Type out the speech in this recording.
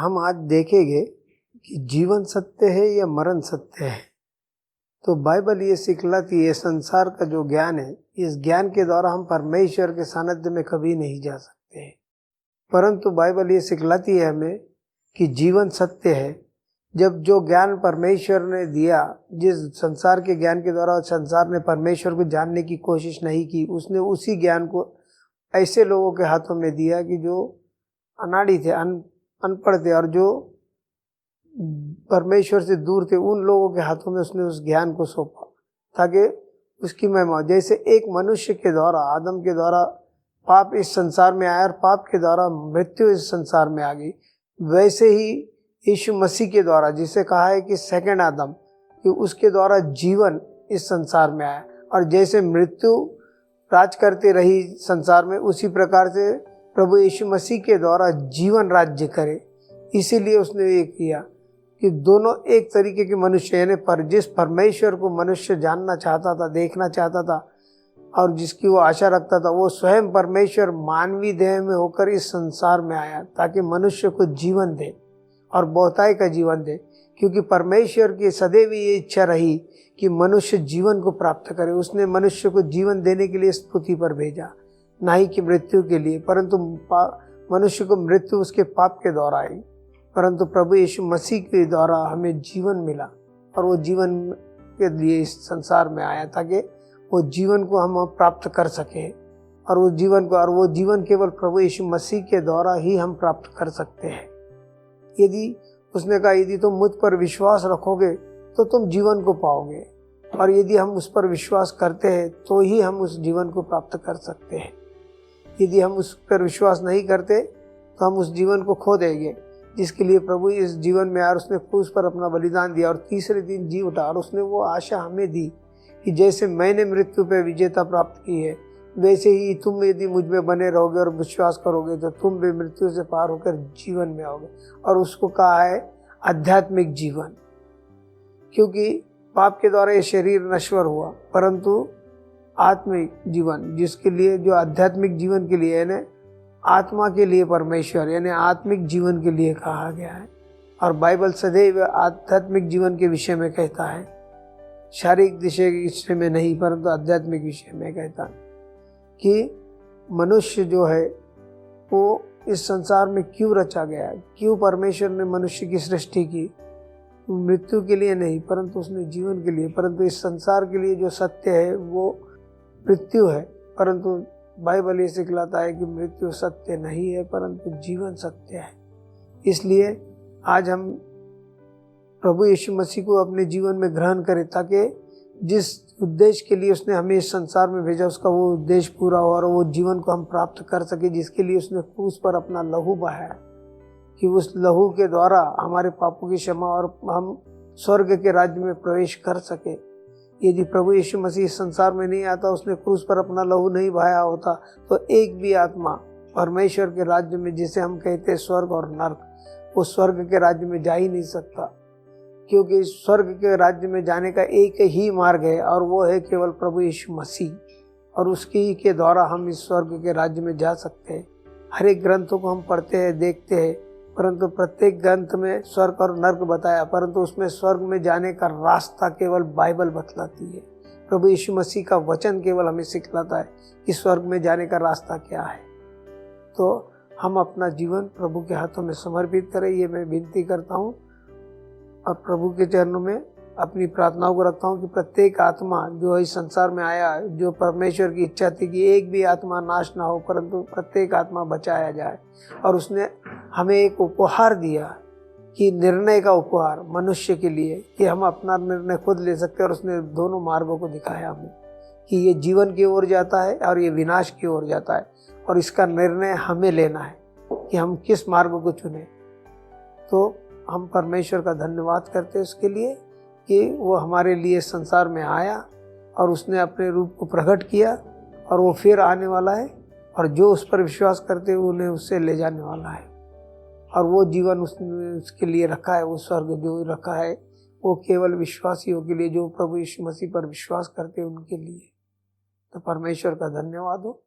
हम आज देखेंगे कि जीवन सत्य है या मरण सत्य है। तो बाइबल ये सिखलाती है, संसार का जो ज्ञान है, इस ज्ञान के द्वारा हम परमेश्वर के सानिध्य में कभी नहीं जा सकते हैं। परंतु बाइबल ये सिखलाती है हमें कि जीवन सत्य है। जब जो ज्ञान परमेश्वर ने दिया, जिस संसार के ज्ञान के द्वारा संसार ने परमेश्वर को जानने की कोशिश नहीं की, उसने उसी ज्ञान को ऐसे लोगों के हाथों में दिया कि जो अनाड़ी थे, अनपढ़ थे और जो परमेश्वर से दूर थे, उन लोगों के हाथों में उसने उस ज्ञान को सौंपा ताकि उसकी महिमा। जैसे एक मनुष्य के द्वारा, आदम के द्वारा पाप इस संसार में आया और पाप के द्वारा मृत्यु इस संसार में आ गई, वैसे ही यीशु मसीह के द्वारा, जिसे कहा है कि सेकंड आदम, कि उसके द्वारा जीवन इस संसार में आया। और जैसे मृत्यु राज करती रही संसार में, उसी प्रकार से प्रभु यीशु मसीह के द्वारा जीवन राज्य करे। इसीलिए उसने ये किया कि दोनों एक तरीके के मनुष्य, यानी जिस परमेश्वर को मनुष्य जानना चाहता था, देखना चाहता था और जिसकी वो आशा रखता था, वो स्वयं परमेश्वर मानवीय देह में होकर इस संसार में आया ताकि मनुष्य को जीवन दे और बहुतायत का जीवन दे। क्योंकि परमेश्वर की सदैव ये इच्छा रही कि मनुष्य जीवन को प्राप्त करे। उसने मनुष्य को जीवन देने के लिए इस पृथ्वी पर भेजा, ना ही कि मृत्यु के लिए। परंतु मनुष्य को मृत्यु उसके पाप के द्वारा आई, परंतु प्रभु यीशु मसीह के द्वारा हमें जीवन मिला और वो जीवन के लिए इस संसार में आया ताकि वो जीवन को हम प्राप्त कर सके। और वो जीवन केवल प्रभु यीशु मसीह के द्वारा ही हम प्राप्त कर सकते हैं। यदि उसने कहा, यदि तुम मुझ पर विश्वास रखोगे तो तुम जीवन को पाओगे, और यदि हम उस पर विश्वास करते हैं तो ही हम उस जीवन को प्राप्त कर सकते हैं। यदि हम उस पर विश्वास नहीं करते तो हम उस जीवन को खो देंगे, जिसके लिए प्रभु इस जीवन में आया। उसने क्रूस पर अपना बलिदान दिया और तीसरे दिन जी उठा। और उसने वो आशा हमें दी कि जैसे मैंने मृत्यु पर विजेता प्राप्त की है, वैसे ही तुम यदि मुझ में बने रहोगे और विश्वास करोगे तो तुम भी मृत्यु से पार होकर जीवन में आओगे। और उसको कहा है आध्यात्मिक जीवन, क्योंकि पाप के द्वारा ये शरीर नश्वर हुआ, परंतु आत्मिक जीवन, जिसके लिए, जो आध्यात्मिक जीवन के लिए, यानी आत्मा के लिए परमेश्वर, यानी आत्मिक जीवन के लिए कहा गया है। और बाइबल सदैव आध्यात्मिक जीवन के विषय में कहता है, शारीरिक विषय में नहीं, परंतु आध्यात्मिक विषय में कहता है कि मनुष्य जो है वो इस संसार में क्यों रचा गया है, क्यों परमेश्वर ने मनुष्य की सृष्टि की। मृत्यु के लिए नहीं, परंतु उसने जीवन के लिए। परंतु इस संसार के लिए जो सत्य है वो मृत्यु है, परंतु बाइबल ये सिखलाता है कि मृत्यु सत्य नहीं है, परंतु जीवन सत्य है। इसलिए आज हम प्रभु यीशु मसीह को अपने जीवन में ग्रहण करें ताकि जिस उद्देश्य के लिए उसने हमें इस संसार में भेजा, उसका वो उद्देश्य पूरा हो और वो जीवन को हम प्राप्त कर सके, जिसके लिए उसने क्रूस पर अपना लहू बहाया, कि उस लहू के द्वारा हमारे पापों की क्षमा और हम स्वर्ग के राज्य में प्रवेश कर सके। यदि प्रभु यीशु मसीह इस संसार में नहीं आता, उसने क्रूस पर अपना लहू नहीं बहाया होता, तो एक भी आत्मा परमेश्वर के राज्य में, जिसे हम कहते हैं स्वर्ग और नर्क, वो स्वर्ग के राज्य में जा ही नहीं सकता। क्योंकि स्वर्ग के राज्य में जाने का एक ही मार्ग है, और वो है केवल प्रभु यीशु मसीह, और उसकी के द्वारा हम इस स्वर्ग के राज्य में जा सकते हैं। हर एक ग्रंथों को हम पढ़ते हैं, देखते हैं, परंतु प्रत्येक ग्रंथ में स्वर्ग और नर्क बताया, परंतु उसमें स्वर्ग में जाने का रास्ता केवल बाइबल बतलाती है। प्रभु यीशु मसीह का वचन केवल हमें सिखलाता है कि स्वर्ग में जाने का रास्ता क्या है। तो हम अपना जीवन प्रभु के हाथों में समर्पित करें, ये मैं विनती करता हूँ। और प्रभु के चरणों में अपनी प्रार्थनाओं को रखता हूँ कि प्रत्येक आत्मा जो इस संसार में आया, जो परमेश्वर की इच्छा थी कि एक भी आत्मा नाश ना हो, परंतु प्रत्येक आत्मा बचाया जाए। और उसने हमें एक उपहार दिया, कि निर्णय का उपहार मनुष्य के लिए, कि हम अपना निर्णय खुद ले सकते हैं। और उसने दोनों मार्गों को दिखाया हमें, कि ये जीवन की ओर जाता है और ये विनाश की ओर जाता है, और इसका निर्णय हमें लेना है कि हम किस मार्ग को चुने। तो हम परमेश्वर का धन्यवाद करते हैं उसके लिए कि वो हमारे लिए संसार में आया और उसने अपने रूप को प्रकट किया, और वो फिर आने वाला है, और जो उस पर विश्वास करते हैं उन्हें उससे ले जाने वाला है। और वो जीवन उसने उसके लिए रखा है, वो स्वर्ग जो रखा है वो केवल विश्वासियों के लिए, जो प्रभु यीशु मसीह पर विश्वास करते हैं उनके लिए। तो परमेश्वर का धन्यवाद हो।